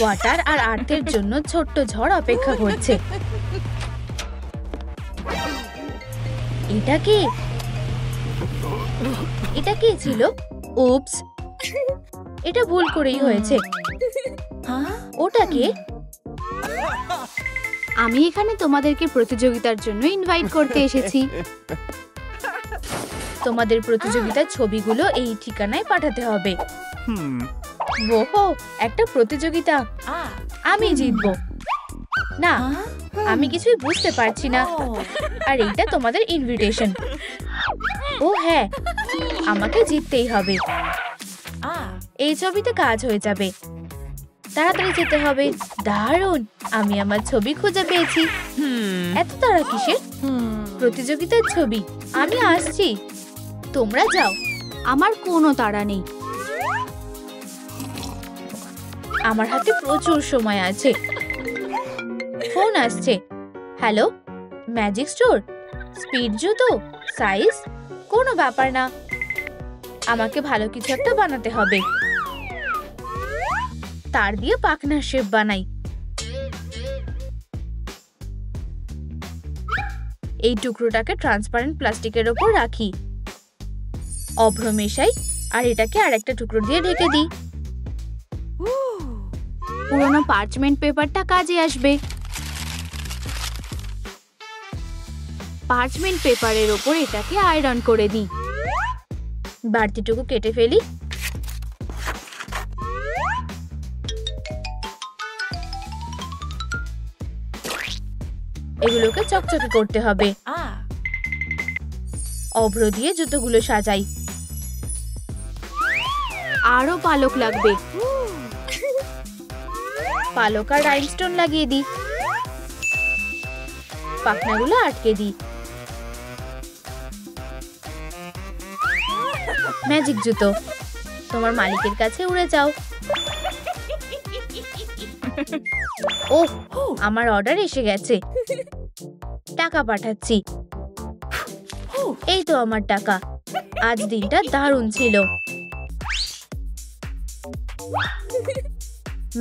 Water আর আর্থের জন্য ছোট্ট ঝড় অপেক্ষা করছে। এটা কি? এটা কি ছিল? উপস, এটা ভুল করেই হয়েছে। ওটা কে? আমি এখানে তোমাদেরকে প্রতিযোগিতার জন্য ইনভাইট করতে এসেছি। তোমাদের প্রতিযোগিতার ছবিগুলো এই ঠিকানায় পাঠাতে হবে। ওহো, একটা প্রতিযোগিতা। আমি জিতবো না? আমি কিছুই বুঝতে পারছি না। আর এইটা তোমাদের ইনভিটেশন। ও হ্যাঁ, আমাকে জিততেই হবে। এই ছবিতে কাজ হয়ে যাবে। তাড়াতাড়ি যেতে হবে। দারুণ, আমি আমার ছবি খুঁজে পেয়েছি। এত তাড়া কিসের? প্রতিযোগিতার ছবি। আমি আসছি, তোমরা যাও। আমার কোনো তাড়া নেই, আমার হাতে প্রচুর সময় আছে। ফোন আসছে। Hello, magic store? স্পিড জুতো? সাইজ? কোনো ব্যাপার না, আমাকে ভালো কিছু একটা বানাতে হবে। তার দিয়ে পাখনার শেপ বানাই। এই টুকরোটাকে ট্রান্সপারেন্ট প্লাস্টিকের ওপর রাখি, অভ্র মেশাই আর এটাকে আরেকটা টুকরো দিয়ে ঢেকে দিই। পুরোনো পার্চমেন্ট পেপারটা কাজে আসবে। পার্চমেন্ট পেপারের ওপর এটাকে আয়রন করে দিই। বাড়তিটুকু কেটে ফেলি। এগুলোকে চকচকে করতে হবে। অভ্র দিয়ে জুতোগুলো সাজাই। আরো পালক লাগবে। পালক আর রাইনস্টোন লাগিয়ে দিই। পাখনাগুলো আটকে দিই। ম্যাজিক জুতো, তোমার মালিকের কাছে উড়ে যাও। ওহ, আমার অর্ডার এসে গেছে। টাকা পাঠাচ্ছি। এই তো আমার টাকা। আজ দিনটা দারুণ ছিল।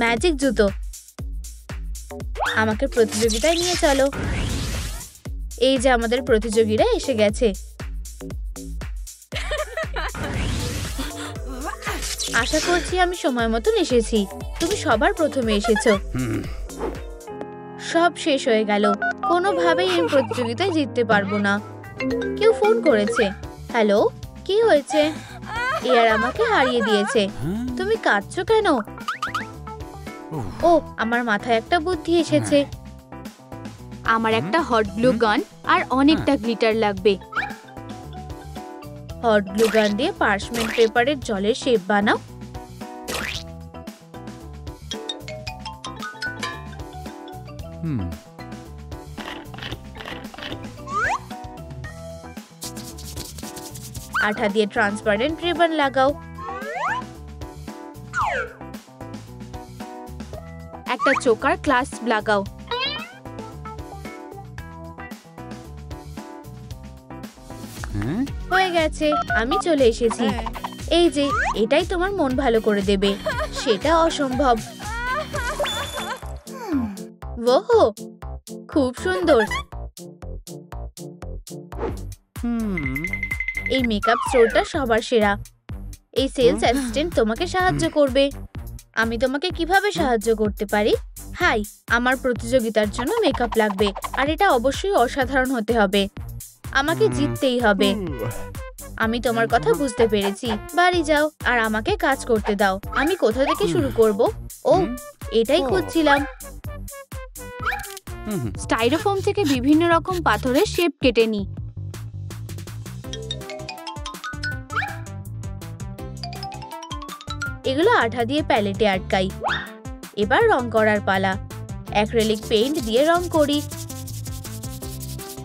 ম্যাজিক জুতো, আমাকে প্রতিযোগিতায় নিয়ে চলো। এই যে আমাদের প্রতিযোগীরা এসে গেছে। আশা করছি আমি সময় মতন এসেছি। তুমি সবার প্রথমে এসেছো। সব শেষ হয়ে গেল। কোনোভাবেই এই প্রতিযোগিতায় জিততে পারবো না। কেউ ফোন করেছে। হ্যালো, কি হয়েছে? এয়ার আমাকে হারিয়ে দিয়েছে। তুমি কাঁদছো কেন? ও, আমার মাথায় একটা বুদ্ধি এসেছে। আমার একটা হট গ্লু গান আর অনেকটা গ্লিটার লাগবে। হট গ্লু গান দিয়ে পার্চমেন্ট পেপারের জলের শেপ বানাও। আঠা দিয়ে ট্রান্সপারেন্ট রিবন লাগাও। একটা চোকার ক্লাস্প লাগাও। হয়ে গেছে, আমি চলে এসেছি। এই যে, এটাই তোমার মন ভালো করে দেবে। সেটা অসম্ভব। ওহো, খুব সুন্দর। এই মেকআপ স্টোরটা সবার সেরা। এই সেলস অ্যাসিস্ট্যান্ট তোমাকে সাহায্য করবে। আমি তোমাকে কিভাবে সাহায্য করতে পারি? হাই, আমার প্রতিযোগিতার জন্য মেকআপ লাগবে আর এটা অবশ্যই অসাধারণ হতে হবে। আমাকে জিততেই হবে। আমি তোমার কথা বুঝতে পেরেছি। বাড়ি যাও আর আমাকে কাজ করতে দাও। আমি কোথা থেকে শুরু করব? ও, এটাই খুঁজছিলাম। স্টাইরোফোম থেকে বিভিন্ন রকম পাথরের শেপ কেটে নিই। এগুলো আঠা দিয়ে প্যালেটে আটকাই। এবার রং করার পালা। অ্যাক্রিলিক পেইন্ট দিয়ে রং করি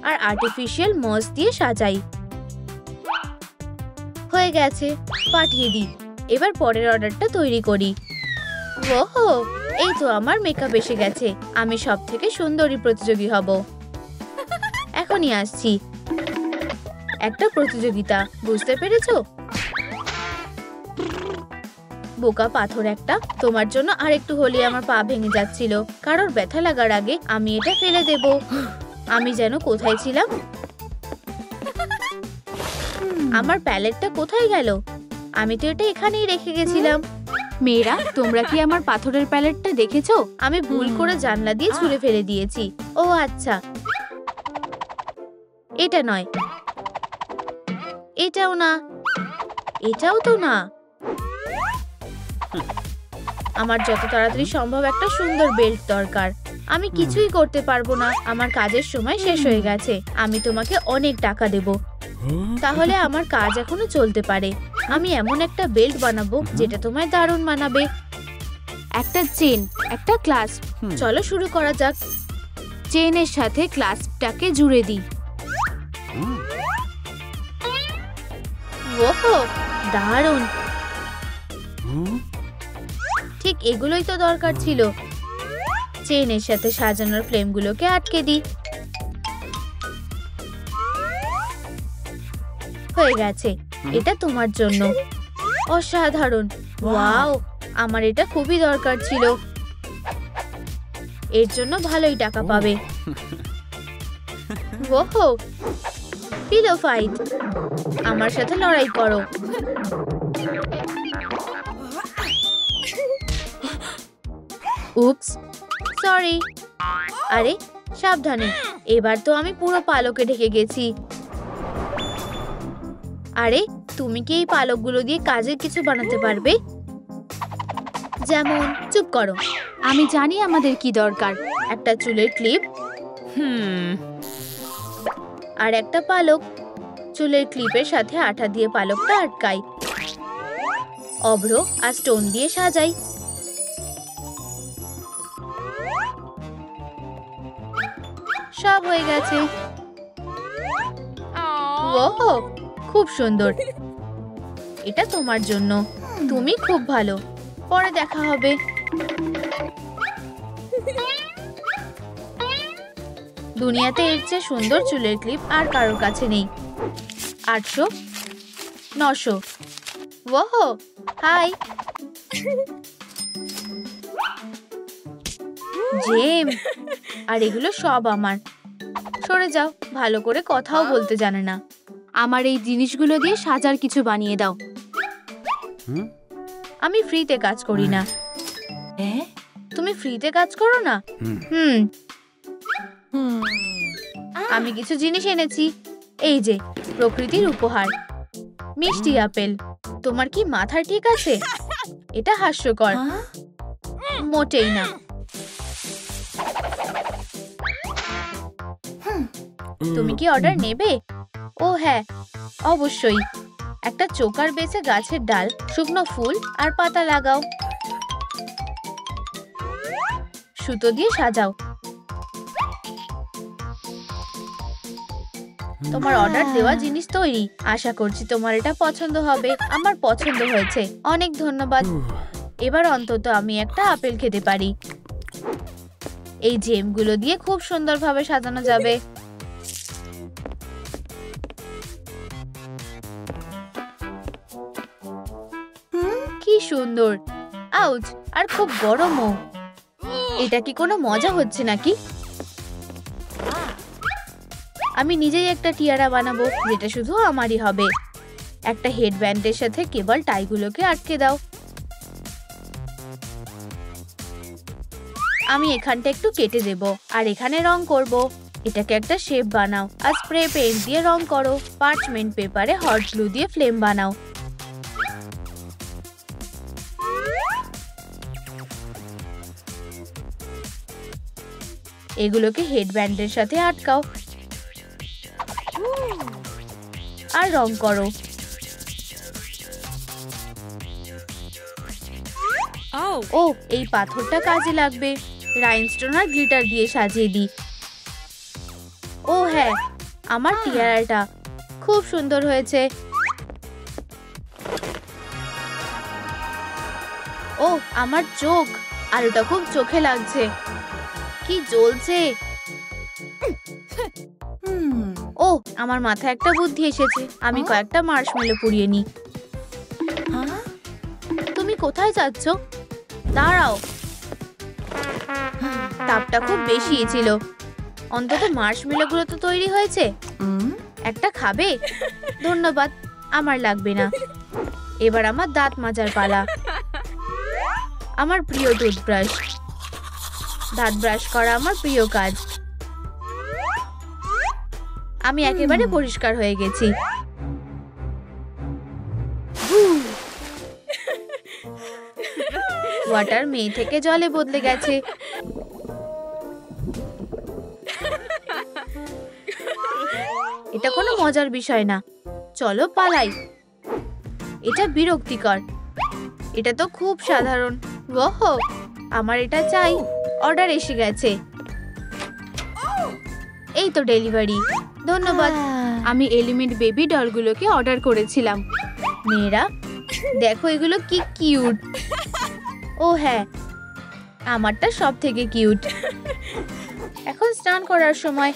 আর আর্টিফিশিয়াল মস দিয়ে সাজাই। হয়ে গেছে, পাঠিয়ে দিই। এবার পরের অর্ডারটা তৈরি করি। ওহো, এই তো আমার মেকআপ এসে গেছে। আমি সবথেকে সুন্দরী প্রতিযোগী হব। এখনই আসছি। একটা প্রতিযোগিতা, বুঝতে পেরেছো? বোকা পাথর একটা। তোমার জন্য আরেকটু হলে আমার পা ভেঙে যাচ্ছিল। কারোর ব্যথা লাগার আগে আমি এটা ফেলে দেব। আমি যেন কোথায় ছিলাম? আমার প্যালেটটা কোথায় গেল? আমি তো এটা এখানেই রেখে গেছিলাম। মেয়েরা, তোমরা কি আমার পাথরের প্যালেটটা দেখেছো? আমি ভুল করে জানলা দিয়ে ছুঁড়ে ফেলে দিয়েছি। ও আচ্ছা, এটা নয়, এটাও না, এটাও তো না। আমার যত তাড়াতাড়ি সম্ভব একটা সুন্দর বেল্ট দরকার। আমি কিছুই করতে পারবো না, আমার কাজের সময় শেষ হয়ে গেছে। আমি তোমাকে অনেক টাকা দেব, তাহলে আমার কাজ এখনো চলতে পারে। আমি এমন একটা বেল্ট বানাবো যেটা তোমায় দারুণ মানাবে। একটা চেন, একটা ক্লাস্প। চলো শুরু করা যাক। চেনের সাথে ক্লাস্পটাকে জুড়ে দিই। ওহো, দারুণ! ঠিক এগুলোই তো দরকার ছিল। চেনের সাথে সাজানোর ফ্লেমগুলোকে আটকে দিই। হয়ে গেছে, এটা তোমার জন্য। অসাধারণ! ওয়াও, আমার এটা খুবই দরকার ছিল। এর জন্য ভালোই টাকা পাবে। ওহো, পিলো ফাইট। আমার সাথে লড়াই করো। উপস, সরি। আরে সাবধানে, এবার তো আমি পুরো পালকে ঢেকে গেছি। আরে তুমি কি এই পালকগুলো দিয়ে কাজের কিছু বানাতে পারবে? যেমন, চুপ করো, আমি জানি আমাদের কি দরকার। একটা চুলের ক্লিপ, আর একটা পালক। চুলের ক্লিপের সাথে আঠা দিয়ে পালকটা আটকাই। অভ্র আর স্টোন দিয়ে সাজাই। সব হয়ে গেছে। ওহো, খুব সুন্দর। এটা তোমার জন্য। তুমি খুব ভালো। পরে দেখা হবে। দুনিয়াতে এর চেয়ে সুন্দর চুলের ক্লিপ আর কারোর কাছে নেই। 800, 900। ওহো, হাই জেম। আর এগুলো সব আমার। সরে যাও, ভালো করে কথাও বলতে জানে না। আমার এই জিনিসগুলো দিয়ে সাজার কিছু বানিয়ে দাও। আমি ফ্রিতে কাজ করি না। তুমি ফ্রিতে কাজ করো না? আমি কিছু জিনিস এনেছি। এই যে প্রকৃতির উপহার, মিষ্টি আপেল। তোমার কি মাথা ঠিক আছে? এটা হাস্যকর। মোটেই না। তুমি কি অর্ডার নেবে? ও হ্যাঁ, অবশ্যই। একটা চোকার বেছে গাছের ডাল, শুকনো ফুল আর পাতা লাগাও। সুতো দিয়ে সাজাও। তোমার অর্ডার দেওয়া জিনিস তৈরি। আশা করছি তোমার এটা পছন্দ হবে। আমার পছন্দ হয়েছে, অনেক ধন্যবাদ। এবার অন্তত আমি একটা আপেল খেতে পারি। এই জেমগুলো দিয়ে খুব সুন্দরভাবে সাজানো যাবে। কি সুন্দর! আউচ! আর খুব গরমও। এটা কি কোনো মজা হচ্ছে নাকি? আমি নিজেই একটা টিয়ারা বানাবো, যেটা শুধু আমারই হবে। একটা হেডব্যান্ডের সাথে কেবল টাইগুলোকে আটকে দাও। আমি এখানটা একটু কেটে দেব আর এখানে রং করব। এটাকে একটা শেপ বানাও আর স্প্রে পেইন্ট দিয়ে রং করো। পার্চমেন্ট পেপারে হট গ্লু দিয়ে ফ্লেম বানাও। এগুলোকে হেডব্যান্ডের সাথে আটকাও আর রং করো। ও, এই পাথরটা কাজে লাগবে। রাইনস্টোন আর গ্লিটার দিয়ে সাজিয়ে দিই। ও হ্যাঁ, আমার টিয়ারাটা খুব সুন্দর হয়েছে। ও, আমার চোখ। আলোটা খুব চোখে লাগছে। কি জ্বলছে! ও, আমার মাথায় একটা বুদ্ধি এসেছে। আমি কয়েকটা মার্শমেলো পুড়িয়ে নিই। তুমি কোথায় যাচ্ছ? দাঁড়াও। তাপটা খুব বেশি ছিল। অন্তত মার্শমেলোগুলো তো তৈরি হয়েছে। একটা খাবে? ধন্যবাদ, আমার লাগবে না। এবার আমার দাঁত মাজার পালা। আমার প্রিয় টুথব্রাশ। দাঁত ব্রাশ করা আমার প্রিয় কাজ। আমি একেবারে পরিষ্কার হয়ে গেছি। ওয়াটার মেয়ে থেকে জলে বদলে গেছে। এটা কোনো মজার বিষয় না। চলো পালাই। এটা বিরক্তিকর। এটা তো খুব সাধারণ। ওহো, আমার এটা চাই। অর্ডার এসে গেছে। এই তো ডেলিভারি। ধন্যবাদ। আমি এলিমেন্ট বেবি ডলগুলোকে অর্ডার করেছিলাম। মেয়েরা দেখো এগুলো কি কিউট। ও হ্যাঁ, আমারটা সব থেকে কিউট। এখন স্নান করার সময়।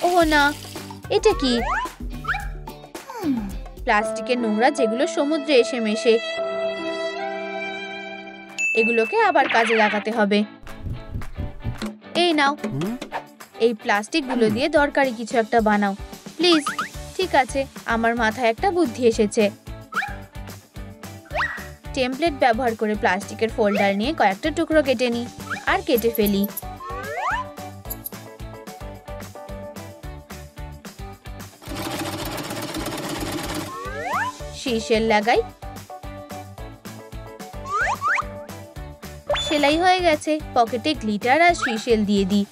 ও না, এটা কি? প্লাস্টিকের নোংরা যেগুলো সমুদ্রে এসে মেশে। এগুলোকে আবার কাজে লাগাতে হবে। এই নাও, এই প্লাস্টিকগুলো দিয়ে দরকারি কিছু একটা বানাও প্লিজ। ঠিক আছে, আমার মাথায় একটা বুদ্ধি এসেছে। টেমপ্লেট ব্যবহার করে প্লাস্টিকের ফোল্ডার নিয়ে কয়েকটা টুকরো কেটে নিই আর কেটে ফেলি। সিশেল লাগাই। সেলাই হয়ে গেছে। পকেটে গ্লিটার আর সিশেল দিয়ে দিই।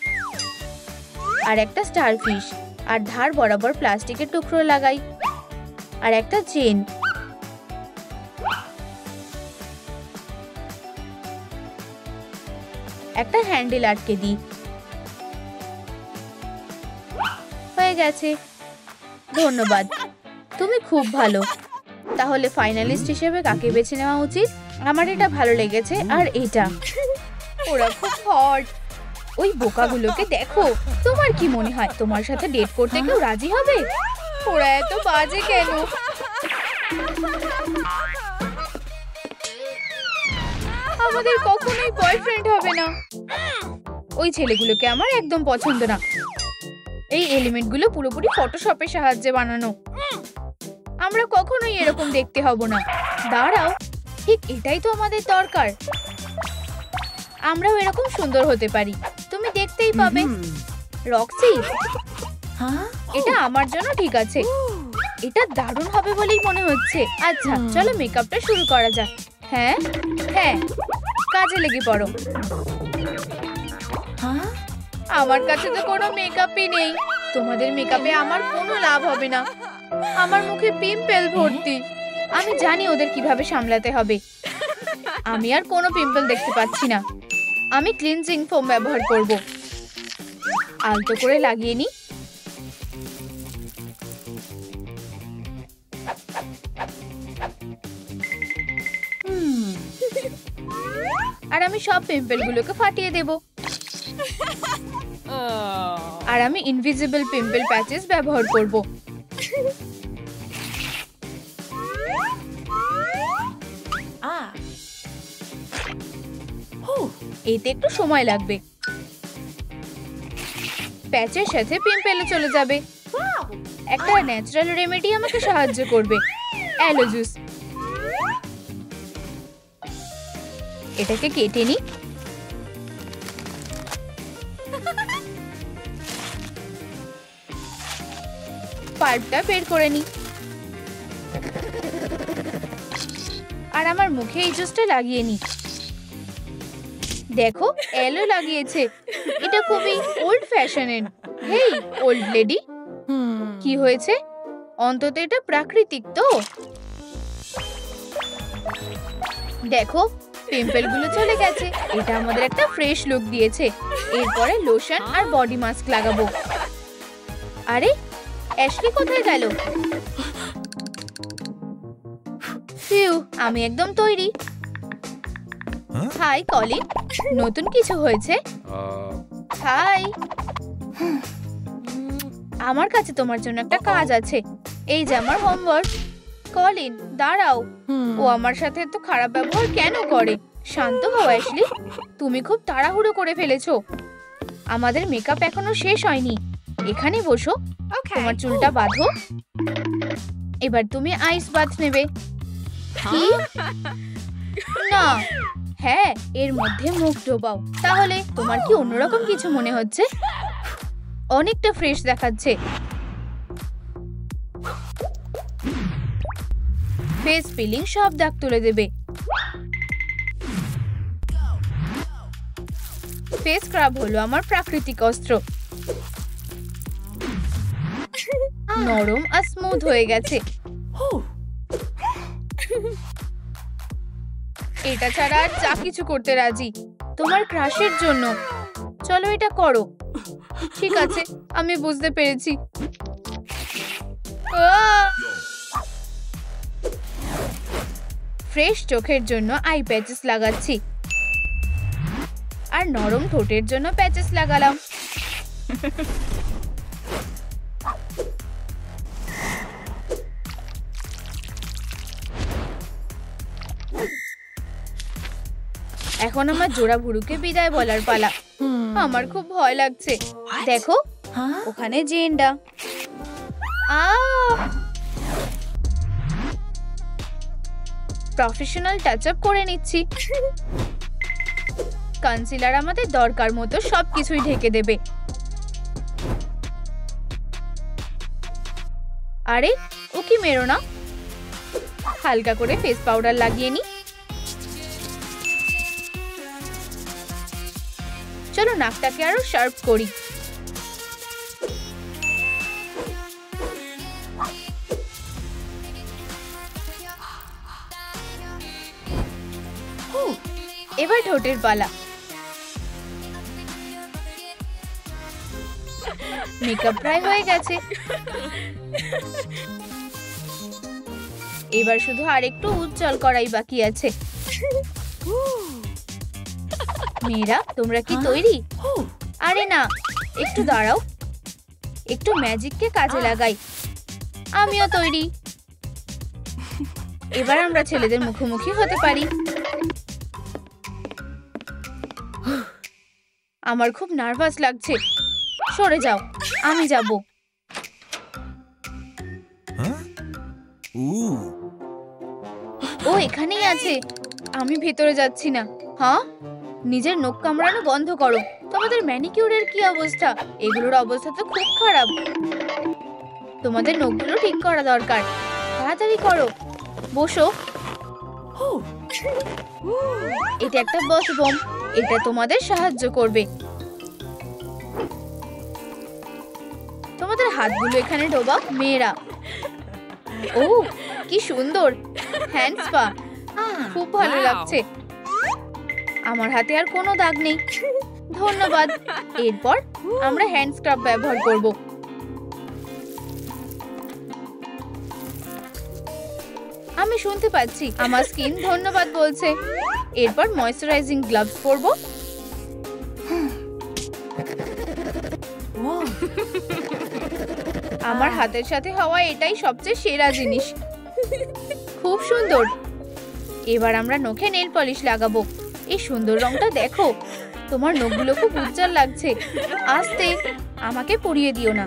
আর একটা স্টারফিশ। আর ধার বরাবর প্লাস্টিকের টুকরো লাগাই। আর একটা চেন। একটা হ্যান্ডেল আটকে দিই। হয়ে গেছে। ধন্যবাদ, তুমি খুব ভালো। তাহলে ফাইনালিস্ট হিসেবে কাকে বেছে নেওয়া উচিত? আমার এটা ভালো লেগেছে আর এটা। ওরা খুব হট। ওই বোকাগুলোকে দেখো। তোমার কি মনে হয় তোমার সাথে ডেট করতে কেউ রাজি হবে? ওরা এত বাজে কেন? আমাদের কখনোই বয়ফ্রেন্ড হবে না। ওই ছেলেগুলোকে আমার একদম পছন্দ না। এই এলিমেন্টগুলো পুরোপুরি ফটোশপের সাহায্যে বানানো। আমরা কখনোই এরকম দেখতে হব না। দাঁড়াও, ঠিক এটাই তো আমাদের দরকার। আমরাও এরকম সুন্দর হতে পারি। তুমি দেখতেই পাবে। রক্সি, এটা আমার জন্য ঠিক আছে। এটা দারুণ হবে বলেই মনে হচ্ছে। আচ্ছা, চলো মেকআপটা শুরু করা যাক। হ্যাঁ হ্যাঁ, কাজে লেগে পড়ো। আমার কাছে তো কোনো মেকআপই নেই। তোমাদের মেকআপে আমার কোনো লাভ হবে না। আমার মুখে পিম্পল ভর্তি। আমি জানি ওদের কিভাবে সামলাতে হবে। আমি আর কোনো পিম্পল দেখতে পাচ্ছি না। আমি ক্লিনজিং ফোম ব্যবহার করব। আলতো করে লাগিয়ে নি। আর আমি সব পিম্পলগুলোকে ফাটিয়ে দেব। আর আমি ইনভিজিবল পিম্পল প্যাচেস ব্যবহার করব। এতে একটু সময় লাগবে। প্যাচের সাথে পিম্পলে চলে যাবে। একটা ন্যাচারাল রেমেডি আমাকে সাহায্য করবে। Aloe juice. এটাকে কেটে নি। পাল্পটা বের করে নি। আর আমার মুখে এই জুসটা লাগিয়ে নি। দেখো, এলো লাগিয়েছে। এটা খুবই ওল্ড ফ্যাশনের। হেই ওল্ড লেডি, কি হয়েছে? অন্তত এটা প্রাকৃতিক তো। দেখো, পিম্পলগুলো চলে গেছে। এটা আমাদের একটা ফ্রেশ লুক দিয়েছে। এরপরে লোশন আর বডি মাস্ক লাগাবো। আরে, অ্যাশলি কোথায় গেল? ফিউ, আমি একদম তৈরি। হাই কলিন, নতুন কিছু হয়েছে? হাই। আমার কাছে তোমার জন্য একটা কাজ আছে। এই যে আমার হোমওয়ার্ক। কলিন, দাঁড়াও। ও আমার সাথে এত খারাপ ব্যবহার কেন করে? শান্ত হও অ্যাশলি, তুমি খুব তাড়াহুড়ো করে ফেলেছো। আমাদের মেকআপ এখনো শেষ হয়নি। এখানে বসো, তোমার চুলটা বাঁধো। এবার তুমি আইস বাথ নেবে। কি? না, হ্যাঁ, এর মধ্যে মুখ ডোবাও। তাহলে তোমার কি অন্যরকম কিছু মনে হচ্ছে? অনেকটা ফ্রেশ দেখাচ্ছে। ফেস পিলিং সব দাগ তুলে দেবে। ফেস স্ক্রাব হলো আমার প্রাকৃতিক অস্ত্র। নরম আর স্মুথ হয়ে গেছে। এটা ছাড়া আর যা কিছু করতে রাজি, তোমার ক্রাশের জন্য। চলো এটা করো। ঠিক আছে, আমি বুঝতে পেরেছি। ফ্রেশ চোখের জন্য আই প্যাচেস লাগাচ্ছি, আর নরম ঠোঁটের জন্য প্যাচেস লাগালাম। এখন আমার জোড়া ভুরুকে বিদায় বলার পালা। আমার খুব ভয় লাগছে। দেখো, ওখানে জেন্ডা। প্রফেশনাল টাচ আপ করে নিচ্ছি। কনসিলার আমাদের দরকার মতো সবকিছুই ঢেকে দেবে। আরে, ও কি মেরো না। হালকা করে ফেস পাউডার লাগিয়ে নি। চলো নাকটাকে আরো শার্প করি। এবার ঠোঁটের পালা। মেকআপ প্রায় হয়ে গেছে। এবার শুধু আরেকটু উজ্জ্বল করাই বাকি আছে। মেয়েরা, তোমরা কি তৈরি? আরে না, একটু দাঁড়াও, একটু ম্যাজিককে কাজে লাগাই। আমিও তৈরি। এবার আমরা ছেলেদের মুখোমুখি হতে পারি। আমার খুব নার্ভাস লাগছে। সরে যাও, আমি যাব। ও এখানেই আছে। আমি ভেতরে যাচ্ছি না। হ্যাঁ, নিজের নখ কামড়ানো বন্ধ করো। তোমাদের ম্যানিকিউরের কি অবস্থা? এগুলোর অবস্থা তো খুব খারাপ। তোমাদের নখগুলো ঠিক করা দরকার। তাড়াতাড়ি করো। বসো। এটা একটা বাথ বম। এটা তোমাদের সাহায্য করবে। তোমাদের হাতগুলো এখানে ডোবাও। মেয়েরা, ও কি সুন্দর হ্যান্ড স্পা। খুব ভালো লাগছে। আমার হাতে আর কোনো দাগ নেই। ধন্যবাদ। এরপর আমরা হ্যান্ড স্ক্রাব ব্যবহার করব। আমি শুনতে পাচ্ছি আমার স্কিন ধন্যবাদ বলছে। এরপর ময়েশ্চারাইজিং গ্লাভস পরব। আমার হাতের সাথে হওয়া এটাই সবচেয়ে সেরা জিনিস। খুব সুন্দর। এবার আমরা নখে নেল পলিশ লাগাবো। এই সুন্দর রংটা দেখো। তোমার নখগুলো খুব উজ্জ্বল লাগছে। আস্তে, আমাকে পরিয়ে দিও না।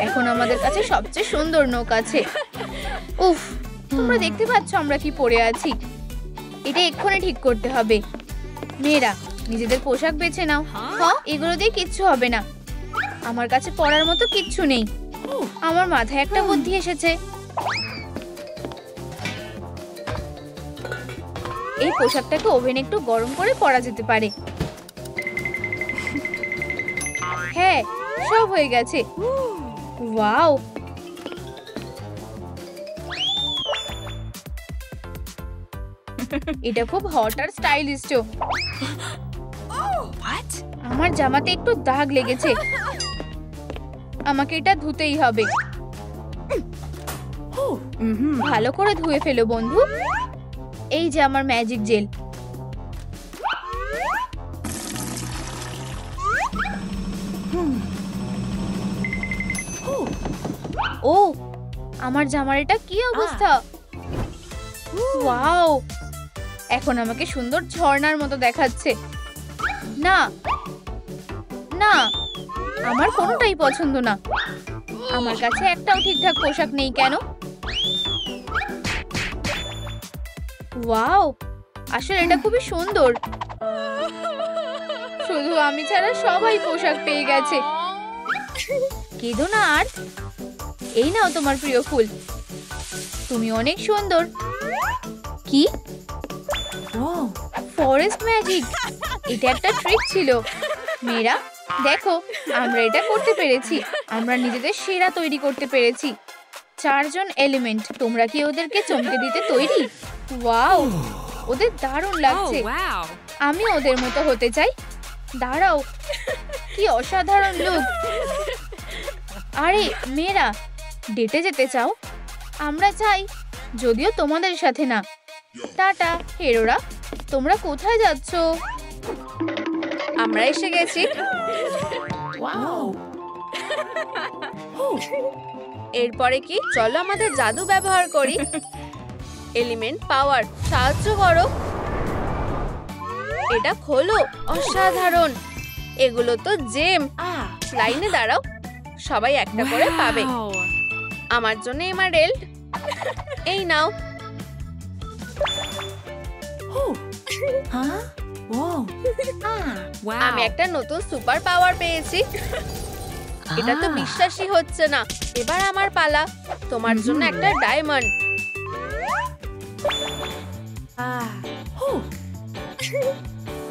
এখন আমাদের কাছে সবচেয়ে সুন্দর নখ আছে। উফ, তোমরা দেখতে পাচ্ছ আমরা কি পরে আছি। এটা এক্ষুনি ঠিক করতে হবে। মেয়েরা, নিজেদের পোশাক বেছে নাও। হ্যাঁ, এগুলো দিয়ে কিচ্ছু হবে না। আমার কাছে পরার মতো কিচ্ছু নেই। আমার মাথায় একটা বুদ্ধি এসেছে। এই পোশাকটাকে ওভেনে একটু গরম করে পরা যেতে পারে। হ্যাঁ, সব হয়ে গেছে। ওয়াও, এটা খুব হট আর স্টাইলিশ। আমার জামাতে একটু দাগ লেগেছে। আমাকে এটা ধুতেই হবে। ভালো করে ধুয়ে ফেলো বন্ধু। এই যে আমার ম্যাজিক জেল। ও আমার জামার এটা কি অবস্থা! ওয়াও, এখন আমাকে সুন্দর ঝর্ণার মতো দেখাচ্ছে। না না, আমার কোনোটাই পছন্দ না। আমার কাছে একটাও ঠিকঠাক পোশাক নেই কেন? ওয়াও, আসলে এটা খুবই সুন্দর। শুধু আমি ছাড়া সবাই পোশাক পেয়ে গেছে। কেঁদো না আর। এই নাও তোমার প্রিয় ফুল। তুমি অনেক সুন্দর। কি? Forest magic! এটা একটা ট্রিক ছিল। মেয়েরা দেখো, আমরা এটা করতে পেরেছি। আমরা নিজেদের সেরা তৈরি করতে পেরেছি। 4 জন এলিমেন্ট। তোমরা কি ওদেরকে চমকে দিতে তৈরি? ওয়াও, ওদের দারুণ লাগছে। আমি ওদের মতো হতে চাই। দাঁড়াও, কি অসাধারণ লুক! আরে মেয়েরা, ডেটে যেতে চাও? আমরা চাই, যদিও তোমাদের সাথে না। টাটা হেরোরা, তোমরা কোথায় যাচ্ছ? আমরা এসে গেছি। এরপরে কি? চলো আমাদের জাদু ব্যবহার করি। এলিমেন্ট পাওয়ার, সাহায্য করো। এটা খোলো। অসাধারণ! এগুলো তো জেম। লাইনে দাঁড়াও, সবাই একটা করে পাবে। আমার জন্য এমারেল্ড। এই নাও। আমি একটা নতুন সুপার পাওয়ার পেয়েছি। এটা তো বিশ্বাসই হচ্ছে না। এবার আমার পালা। তোমার জন্য একটা ডায়মন্ড।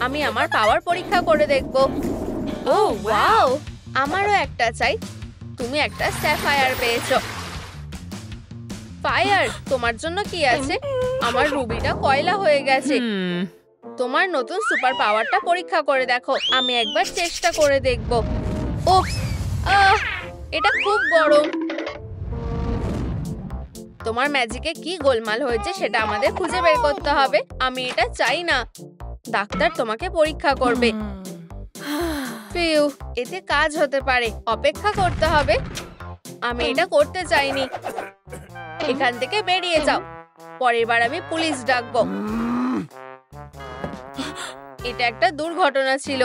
আমি আমার পাওয়ার পরীক্ষা করে দেখব। ও ওয়াও, আমারও একটা চাই। তুমি একটা স্যাফায়ার পেয়েছো। ফায়ার, তোমার জন্য কি আছে? আমার রুবিটা কয়লা হয়ে গেছে। তোমার নতুন সুপার পাওয়ারটা পরীক্ষা করে দেখো। আমি একবার চেষ্টা করে দেখব। ওহ, এটা খুব গরম। তোমার ম্যাজিকে কি গোলমাল হয়েছে সেটা আমাদের খুঁজে বের করতে হবে। আমি এটা চাই না। ডাক্তার তোমাকে পরীক্ষা করবে। ফিউ, এতে কাজ হতে পারে। অপেক্ষা করতে হবে। আমি এটা করতে চাইনি। এখান থেকে বেরিয়ে যাও। পরের বার আমি পুলিশ ডাকবো। এটা একটা দুর্ঘটনা ছিল।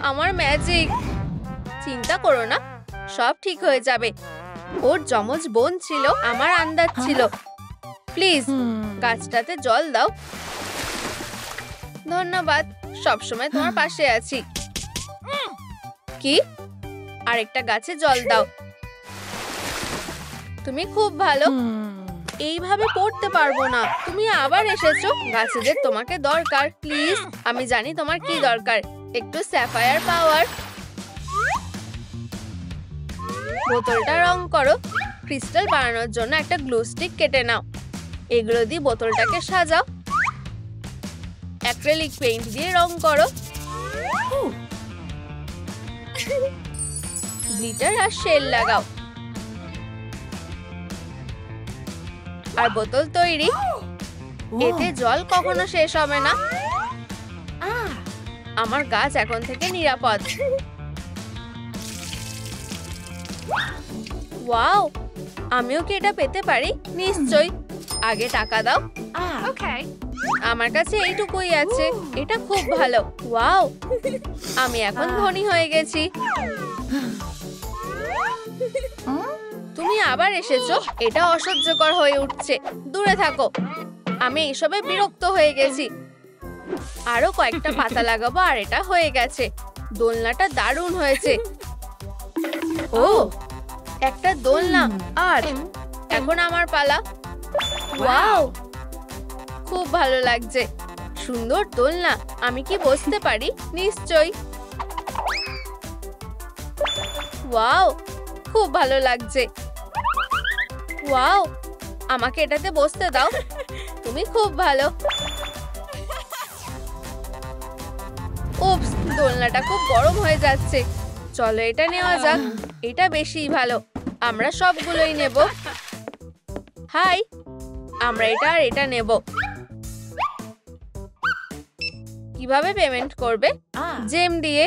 আমার ম্যাজিক। চিন্তা করো না, সব ঠিক হয়ে যাবে। ওর যমজ বোন ছিল, আমার আন্দাজ ছিল। প্লিজ গাছটাতে জল দাও। ধন্যবাদ, সবসময় তোমার পাশে আছি। কি? আরেকটা গাছে জল দাও। তুমি খুব ভালো। এইভাবে পড়তে পারবো না। তুমি আবার এসেছো। গাছেদের তোমাকে দরকার। প্লিজ, আমি জানি তোমার কি দরকার। একটু স্যাফায়ার পাওয়ার। বোতলটা রং করো। ক্রিস্টাল বানানোর জন্য একটা গ্লু স্টিক কেটে নাও। এগুলো দিয়ে বোতলটাকে সাজাও। অ্যাক্রিলিক পেইন্ট দিয়ে রং করো। গ্লিটার আর শেল লাগাও। আর বোতল তৈরি। এতে জল কখনো শেষ হবে না। আমার গাছ এখন থেকে নিরাপদ। ওয়াও, আমিও কি এটা পেতে পারি? নিশ্চয়ই। আগে টাকা দাও। আমার কাছে এইটুকুই আছে। এটা খুব ভালো। ওয়াও, আমি এখন ধনী হয়ে গেছি। তুমি আবার এসেছো। এটা অসহ্যকর হয়ে উঠছে। দূরে থাকো। আমি এইসবে বিরক্ত হয়ে গেছি। আরো কয়েকটা পাতা লাগাবো আর এটা হয়ে গেছে। দোলনাটা দারুণ হয়েছে। ও, একটা দোলনা। আর এখন আমার পালা। ওয়াও, খুব ভালো লাগছে। সুন্দর দোলনা। আমি কি বসতে পারি? নিশ্চয়ই। ওয়াও, খুব ভালো লাগছে। ওয়াও, আমাকে এটাতে বসতে দাও। তুমি খুব ভালো। উপস, দোলনাটা খুব গরম হয়ে যাচ্ছে। চলো এটা নেওয়া যাক। এটা বেশিই ভালো। আমরা সবগুলোই নেব। হাই, আমরা এটা আর এটা নেব। কিভাবে পেমেন্ট করবে? জেম দিয়ে।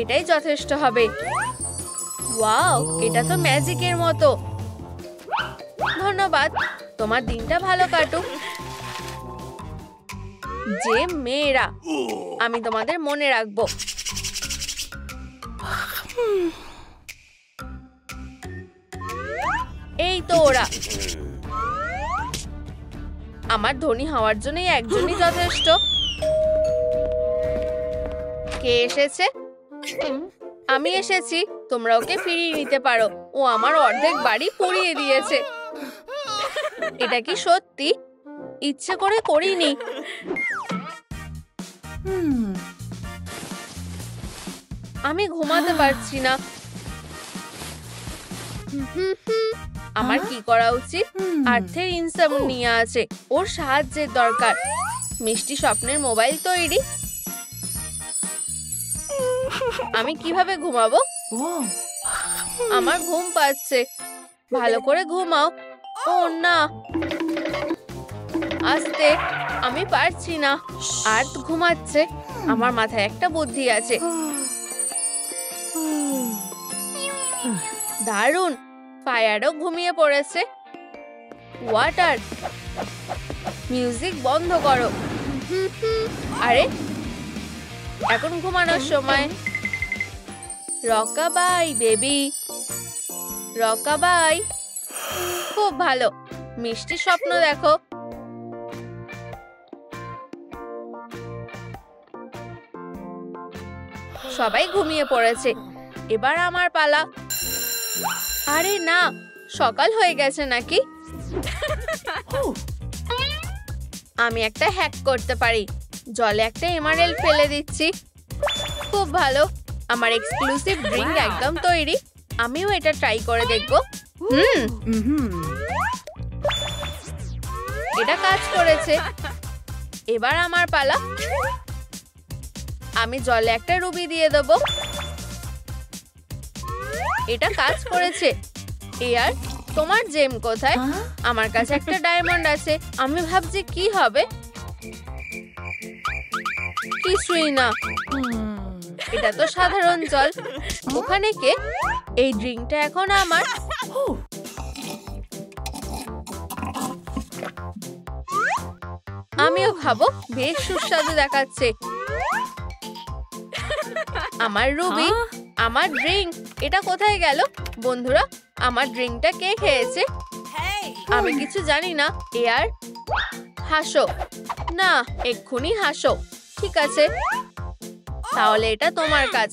এটাই যথেষ্ট হবে। ওয়াও, এটা তো ম্যাজিকের মতো। ধন্যবাদ, তোমার দিনটা ভালো কাটুক। যে মেয়েরা, আমি তোমাদের মনে রাখবো। এই তো ওরা। আমার ধনী হওয়ার জন্য একজনই যথেষ্ট। কে এসেছে? আমি এসেছি, তোমরা ওকে ফিরিয়ে নিতে পারো। ও আমার অর্ধেক বাড়ি পুড়িয়ে দিয়েছে। এটা কি সত্যি? ইচ্ছে করে করিনি। আমি ঘুমাতে পারছি না। আমার কি করা উচিত? আর্থের ইনসমনিয়া আছে, ওর সাহায্যের দরকার। মিষ্টি স্বপ্নের মোবাইল তৈরি। আমি কিভাবে ঘুমাবো? আমার ঘুম পাচ্ছে। ভালো করে ঘুমাও। ও না, আস্তে, আমি পারছি না। আর্থ ঘুমাচ্ছে। আমার মাথায় একটা বুদ্ধি আছে। দারুণ, ফায়ারও ঘুমিয়ে পড়েছে। ওয়াটার, মিউজিক বন্ধ করো। আরে, এখন ঘুমানোর সময়। রকাবাই বেবি, রকাবাই। খুব ভালো, মিষ্টি স্বপ্ন দেখো। সবাই ঘুমিয়ে পড়েছে, এবার আমার পালা। আরে না, সকাল হয়ে গেছে নাকি? আমি একটা হ্যাক করতে পারি। জলে একটা এমারেল্ড ফেলে দিচ্ছি। খুব ভালো, আমার এক্সক্লুসিভ ড্রিঙ্ক একদম তৈরি। আমিও এটা ট্রাই করে দেখব। এটা কাজ করেছে। এবার আমার পালা। আমি জলে একটা রুবি দিয়ে দেব। এটা কাজ করেছে। এয়ার, তোমার জেম কোথায়? আমার কাছে একটা ডায়মন্ড আছে। আমি ভাবছি কি হবে। কিছুই না, এটা তো সাধারণ জল। ওখানে কে? এই ড্রিঙ্কটা এখন আমার। আমিও খাবো, বেশ সুস্বাদু দেখাচ্ছে। আমার রুবি, আমার ড্রিঙ্ক, এটা কোথায় গেল? বন্ধুরা, আমার ড্রিঙ্কটা কে খেয়েছে? আমি কিছু জানি না। এয়ার, হাসো না, এক্ষুনি হাসো। ঠিক আছে, তাহলে এটা তোমার কাজ।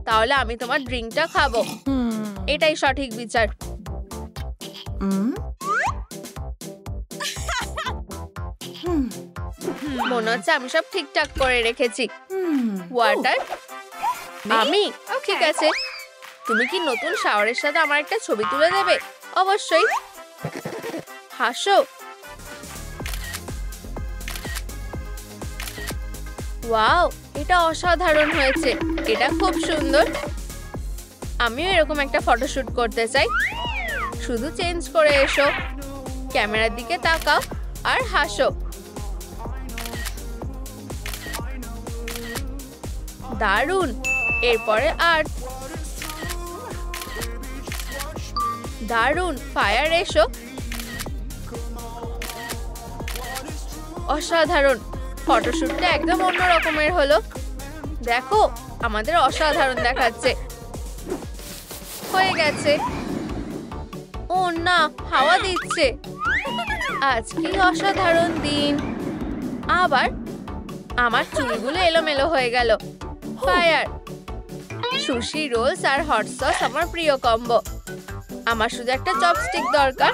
তাহলে আমি তোমার ড্রিঙ্কটা খাবো। এটাই সঠিক বিচার। মনে হচ্ছে আমি সব ঠিকঠাক করে রেখেছি। ওয়াটার, আমি? ঠিক আছে, তুমি কি নতুন শাওয়ারের সাথে আমার একটা ছবি তুলে দেবে? অবশ্যই। হাসো। ওয়াও, এটা অসাধারণ হয়েছে। এটা খুব সুন্দর। আমিও এরকম একটা ফটোশুট করতে চাই। শুধু চেঞ্জ করে এসো, ক্যামেরার দিকে তাকাও আর হাসো। দারুণ। এরপরে আর্থ। দারুণ, ফায়ার এসো। অসাধারণ, ফটোশুটটা একদম অন্য রকমের হলো। দেখো, আমাদের অসাধারণ দেখাচ্ছে। হয়ে গেছে। ও না, হাওয়া দিচ্ছে। আজ কি অসাধারণ দিন। আবার আমার চুলগুলো এলোমেলো হয়ে গেল। ফায়ার, সুশি রোলস আর হট সস আমার প্রিয় কম্বো। আমার শুধু একটা চপস্টিক দরকার।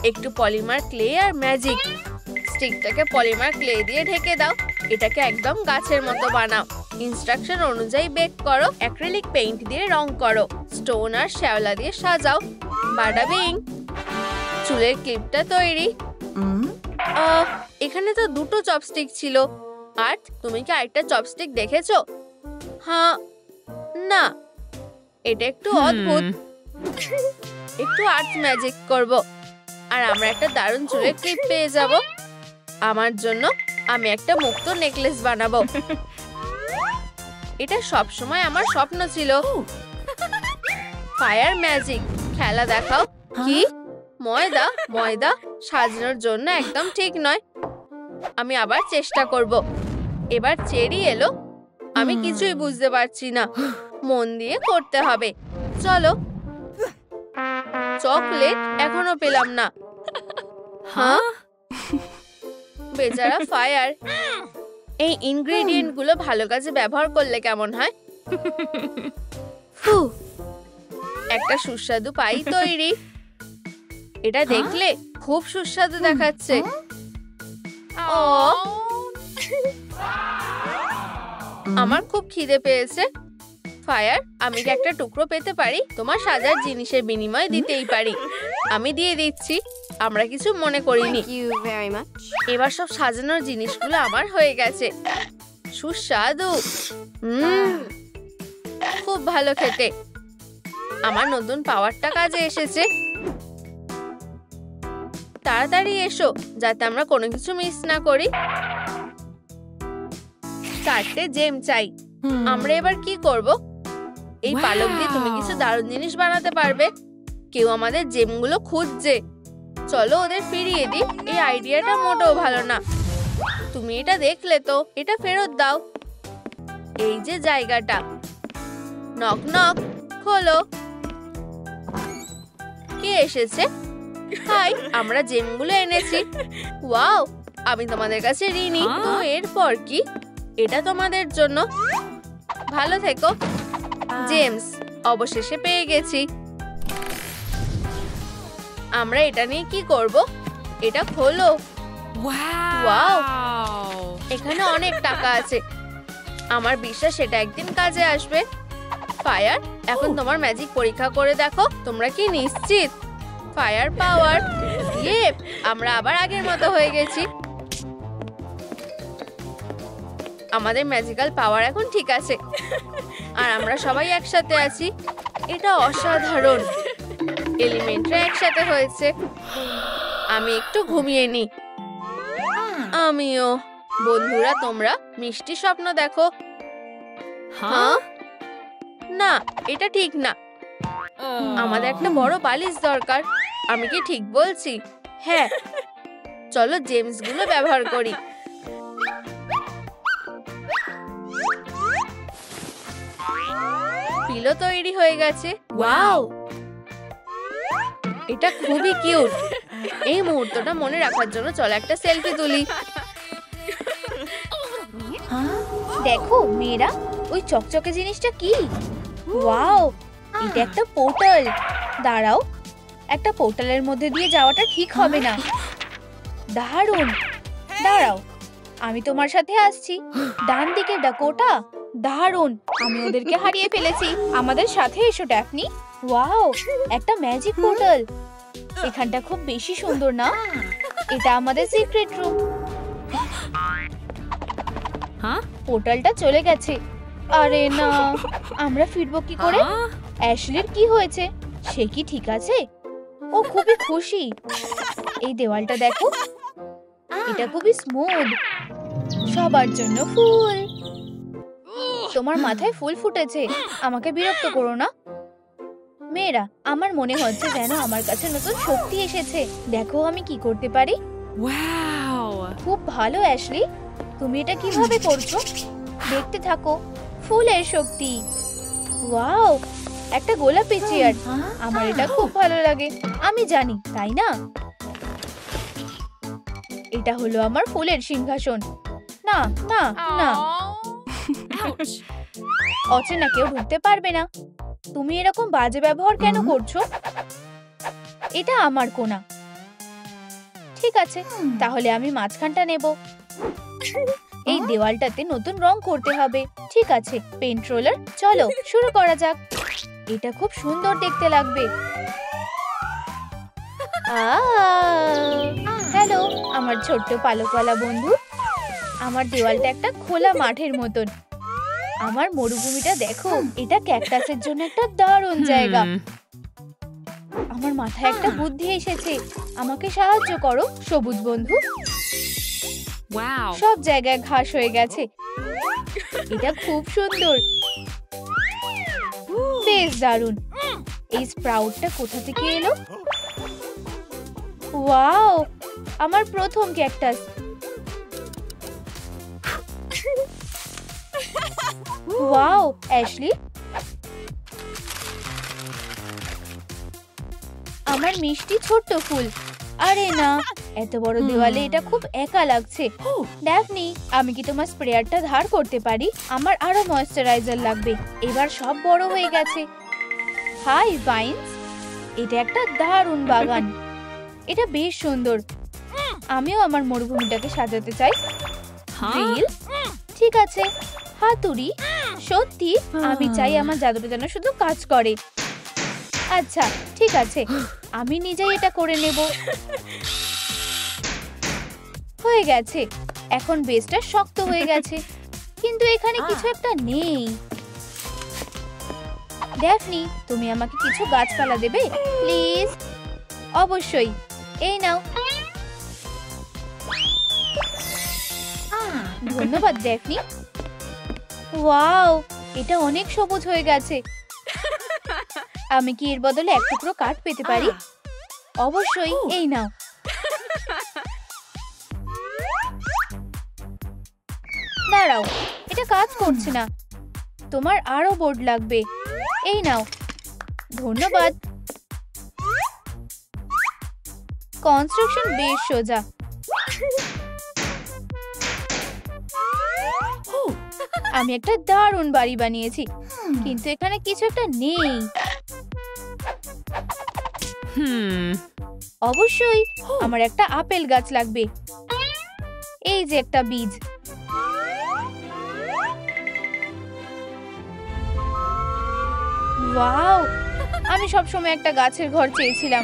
একটু পলিমার ক্লে আর ম্যাজিক। স্টিকটাকে পলিমার ক্লে দিয়ে ঢেকে দাও। এটাকে একদম গাছের মতো বানাও। ইনস্ট্রাকশন অনুযায়ী বেক করো। অ্যাক্রিলিক পেইন্ট দিয়ে রং করো। স্টোন আর শ্যাওলা দিয়ে সাজাও। বাডা বিং, চুলের ক্লিপটা তৈরি। এখানে তো দুটো চপস্টিক ছিল। আর তুমি কি আরেকটা চপস্টিক দেখেছো? হ্যাঁ, না, এটা একটু অদ্ভুত। একটু আর্ট ম্যাজিক করব, আর আমরা একটা দারুণ চুলের ক্লিপ পেয়ে যাব। আমার জন্য আমি একটা মুক্ত নেকলেস বানাবো। এটা সব সময় আমার স্বপ্ন ছিল। ফায়ার ম্যাজিক খেলা দেখাও। কি ময়দা? ময়দা সাজানোর জন্য একদম ঠিক নয়। আমি আবার চেষ্টা করব। এবার চেরি এলো। আমি কিছুই বুঝতে পারছি না। মন দিয়ে করতে হবে। চলো। চকলেট এখনো পেলাম না। হ্যাঁ, বেচারা ফায়ার। এই ইনগ্রেডিয়েন্ট গুলো ভালো কাজে ব্যবহার করলে কেমন হয়? একটা সুস্বাদু পাই তৈরি। এটা দেখলে খুব সুস্বাদু দেখাচ্ছে। আমার খুব খিদে পেয়েছে। ফায়ার, আমি কি একটা টুকরো পেতে পারি? তোমার সাজার জিনিসের বিনিময়ে দিতেই পারি। আমি দিয়ে দিচ্ছি। আমরা কিছু মনে করিনি। এবার সব সাজানোর জিনিসগুলো আমার হয়ে গেছে। সুস্বাদু। খুব ভালো খেতে। আমার নতুন পাওয়ারটা কাজে এসেছে। তাড়াতাড়ি এসো, যাতে আমরা কোনো কিছু মিস না করি। 4টে জেম চাই। আমরা এবার কি করব? এই পালক দিয়ে তুমি কিছু দারুণ জিনিস বানাতে পারবে। কেউ আমাদের জেমগুলো খুঁজছে। চলো ওদের ফিরিয়ে দিই। এই আইডিয়াটা মোটেও ভালো না। তুমি এটা দেখলে তো, এটা ফেরত দাও। এই যে জায়গাটা। নক নক, খোলো। কে এসেছে? হাই, আমরা জেমগুলো এনেছি। ওয়াও, আমি তোমাদের কাছে ঋণী। তো এরপর কি? এটা তোমাদের জন্য। ভালো থেকো। জেমস, অবশেষে পেয়ে গেছি। আমরা এটা নিয়ে কি করব? এটা খোলো। ওয়াও, এখানে অনেক টাকা আছে। আমার বিশ্বাস এটা একদিন কাজে আসবে। ফায়ার, এখন তোমার ম্যাজিক পরীক্ষা করে দেখো। তোমরা কি নিশ্চিত? ফায়ার পাওয়ার। ইয়ে, আমরা আবার আগের মতো হয়ে গেছি। আমাদের ম্যাজিক্যাল পাওয়ার এখন ঠিক আছে। আর আমরা সবাই একসাথে আছি। এটা অসাধারণ। এলিমেন্টরা একসাথে হয়েছে। আমি একটু ঘুমিয়ে নি। আমিও। বন্ধুরা, তোমরা মিষ্টি স্বপ্ন দেখো। হ্যাঁ, না, এটা ঠিক না। আমাদের একটা বড় বালিশ দরকার। আমি কি ঠিক বলছি? হ্যাঁ, চলো জেমস গুলো ব্যবহার করি। পিলো তৈরি হয়ে গেছে। ওয়াও, এটা খুবই কিউট। এই মুহূর্তটা মনে রাখার জন্য চলো একটা সেলফি তুলি। দেখো মেয়েরা, ওই চকচকে জিনিসটা কি? ওয়াও, এটা একটা পোর্টাল। দাঁড়াও, একটা পোর্টালের মধ্যে দিয়ে যাওয়াটা ঠিক হবে না। দারুণ। দাঁড়াও, আমি তোমার সাথে আসছি। ডান দিকে ডাকোটা। দারুণ, আমি ওদেরকে হারিয়ে ফেলেছি। আমাদের সাথে এসো ড্যাফনি। ওয়াও, একটা ম্যাজিক পোর্টাল। এখানটা খুব বেশি সুন্দর না? এটা আমাদের সিক্রেট রুম। পোর্টালটা চলে গেছে। আরে না, আমরা ফিরবো কি করে? অ্যাশলির কি হয়েছে? সে কি ঠিক আছে? ও খুবই খুশি। এই দেওয়ালটা দেখো, এটা খুবই স্মুথ। সবার জন্য ফুল। তোমার মাথায় ফুল ফুটেছে। আমাকে বিরক্ত করো না। মেয়েরা, আমার মনে হচ্ছে যেন আমার কাছে নতুন শক্তি এসেছে। দেখো আমি কি করতে পারি। খুব ভালো অ্যাশলি, তুমি এটা কিভাবে করছো? দেখতে থাকো। ফুলের শক্তি। ওয়াও, একটা গোলাপি চেয়ার। আমার এটা খুব ভালো লাগে। আমি জানি, তাই না? এটা হলো আমার ফুলের সিংহাসন। না না না, অচেনা কেউ ঢুকতে পারবে না। তুমি এরকম বাজে ব্যবহার কেন করছো? এটা আমার কোণা। ঠিক আছে, তাহলে আমি মাঝখানটা নেব। এই দেওয়ালটাতে নতুন রং করতে হবে। ঠিক আছে, পেইন্ট রোলার, চলো শুরু করা যাক। এটা খুব সুন্দর দেখতে লাগবে। হ্যালো আমার ছোট্ট পালকওয়ালা বন্ধু। আমার দেওয়ালটা একটা খোলা মাঠের মতন। আমার মরুভূমিটা দেখো, এটা ক্যাকটাসের জন্য একটা দারুণ জায়গা। আমার মাথায় একটা বুদ্ধি এসেছে। আমাকে সাহায্য করো সবুজ বন্ধু। সব জায়গায় ঘাস হয়ে গেছে। এটা খুব সুন্দর, বেশ দারুণ। এই স্প্রাউটটা কোথা থেকে এলো? ওয়াও, আমার প্রথম ক্যাকটাস। ওয়াও অ্যাশলি, আমার মিষ্টি ছোট্ট ফুল। আরে না, এত বড় দেওয়ালে এটা খুব একা লাগছে। ড্যাফনি, আমি কি তোমার স্প্রেয়ারটা ধার করতে পারি? আমার আরো ময়েশ্চারাইজার লাগবে। এবার সব বড় হয়ে গেছে। হাই ভাইন্স, এটা একটা দারুণ বাগান। এটা বেশ সুন্দর। আমিও আমার মরুভূমিটাকে সাজাতে চাই। রিল? ঠিক আছে। হাতুড়ি? সত্যি, আমি চাই আমার জাদুটা যেন শুধু কাজ করে। আচ্ছা ঠিক আছে, আমি নিজেই এটা করে নেব। হয়ে গেছে। এখন বেসটা শক্ত হয়ে গেছে, কিন্তু এখানে কিছু একটা নেই। ড্যাফনি, তুমি আমাকে কিছু গাছপালা দেবে প্লিজ? অবশ্যই, এই নাও। ধন্যবাদ ড্যাফনি। ওয়াও, এটা অনেক সবুজ হয়ে গেছে। আমি কি এর বদলে এক টুকরো কাঠ পেতে পারি? অবশ্যই, এই নাও। দাঁড়াও, এটা কাজ করছে না। তোমার আরো বোর্ড লাগবে। এই নাও। ধন্যবাদ। কনস্ট্রাকশন বেশ সোজা। আমি একটা দারুণ বাড়ি বানিয়েছি, কিন্তু এখানে কিছু একটা নেই। অবশ্যই, আমার একটা আপেল গাছ লাগবে। এই যে একটা বীজ। ওয়াও, আমি সবসময় একটা গাছের ঘর চেয়েছিলাম,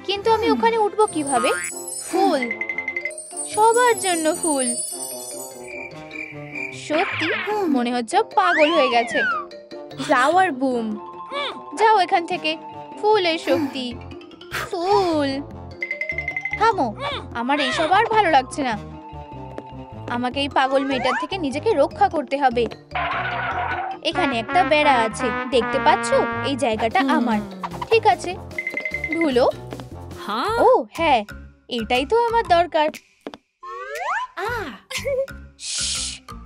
কিন্তু আমি ওখানে উঠবো কিভাবে? ফুল, সবার জন্য ফুল। সত্যি মনে হচ্ছে পাগল হয়ে গেছে। ফ্লাওয়ার বুম, যাও এখান থেকে। ফুলের শক্তি, ফুল। থামো, আমার এইসব আর ভালো লাগছে না। আমাকে এই পাগল মেয়েটার থেকে নিজেকে রক্ষা করতে হবে। এখানে একটা বেড়া আছে, দেখতে পাচ্ছ? এই জায়গাটা আমার। ঠিক আছে, ধুলো। ও হ্যাঁ, এটাই তো আমার দরকার।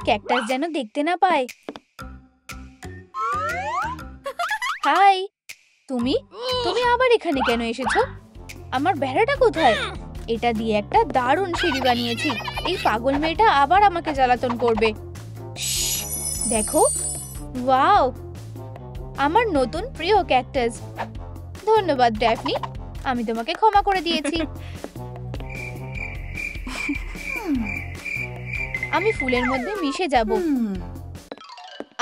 ক্যাকটাস যেন দেখতে না পায়। হাই, তুমি আবার এখানে কেন এসেছো? আমার বেড়াটা কোথায়? এটা দিয়ে একটা দারুণ সিঁড়ি বানিয়েছি। এই পাগল মেয়েটা আবার আমাকে জ্বালাতন করবে। দেখো, ওয়াও, আমার নতুন প্রিয় ক্যাকটাস। ধন্যবাদ ড্যাফনি, আমি তোমাকে ক্ষমা করে দিয়েছি। আমি ফুলের মধ্যে মিশে যাব।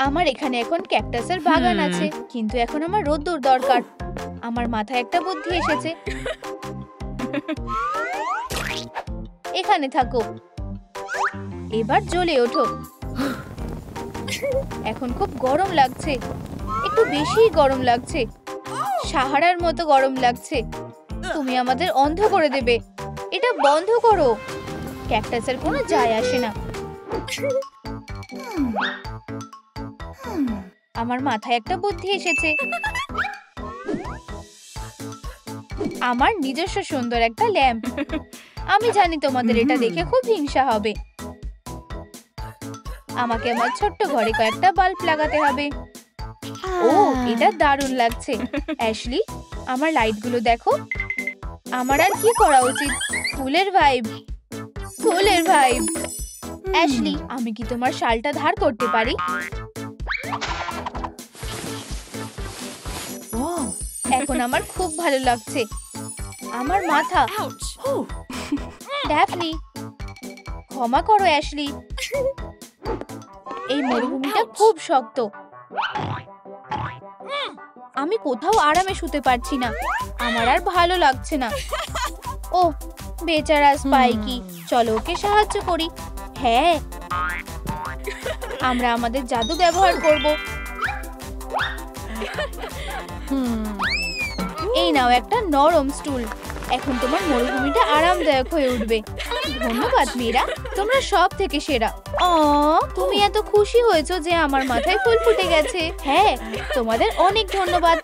আমার এখানে এখন ক্যাকটাসের বাগান আছে, কিন্তু এখন আমার রোদ্দুর দরকার। আমার মাথায় একটা বুদ্ধি এসেছে। এখানে থাকো, এবার জ্বলে ওঠো। এখন খুব গরম লাগছে, একটু বেশি গরম লাগছে, সাহারার মতো গরম লাগছে। তুমি আমাদের অন্ধ করে দেবে। এটা বন্ধ করো। ক্যাকটাসের কোনো যায় আসে না। আমার মাথায় একটা বুদ্ধি এসেছে। আমার নিজস্ব সুন্দর একটা ল্যাম্প। আমি জানি তোমাদের এটা দেখে খুব হিংসা হবে। আমাকে আমার ছোট্ট ঘরে কয়েকটা বাল্ব লাগাতে হবে। ও, এটা দারুণ লাগছে। অ্যাশলি, আমার লাইটগুলো দেখো। আমার আর কি করা উচিত? ফুলের ভাইব, ফুলের ভাইব। অ্যাশলি, আমি কি তোমার শালটা ধার করতে পারি? এখন আমার খুব ভালো লাগছে। আমার মাথা। ড্যাফনি, ক্ষমা করো অ্যাশলি। এই মরুভূমিটা খুব শক্ত। আমি কোথাও আরামে শুতে পারছি না। আমার আর ভালো লাগছে না। ও বেচারা স্পাইকি, চলো ওকে সাহায্য করি। হ্যাঁ, আমরা আমাদের জাদু ব্যবহার করব। এই নাও একটা নরম স্টুল। এখন তোমার মরুভূমিটা আরামদায়ক হয়ে উঠবে। ধন্যবাদ মীরা, তোমরা সব থেকে সেরা। তুমি এত খুশি হয়েছো যে আমার মাথায় ফুল ফুটে গেছে। হ্যাঁ, তোমাদের অনেক ধন্যবাদ।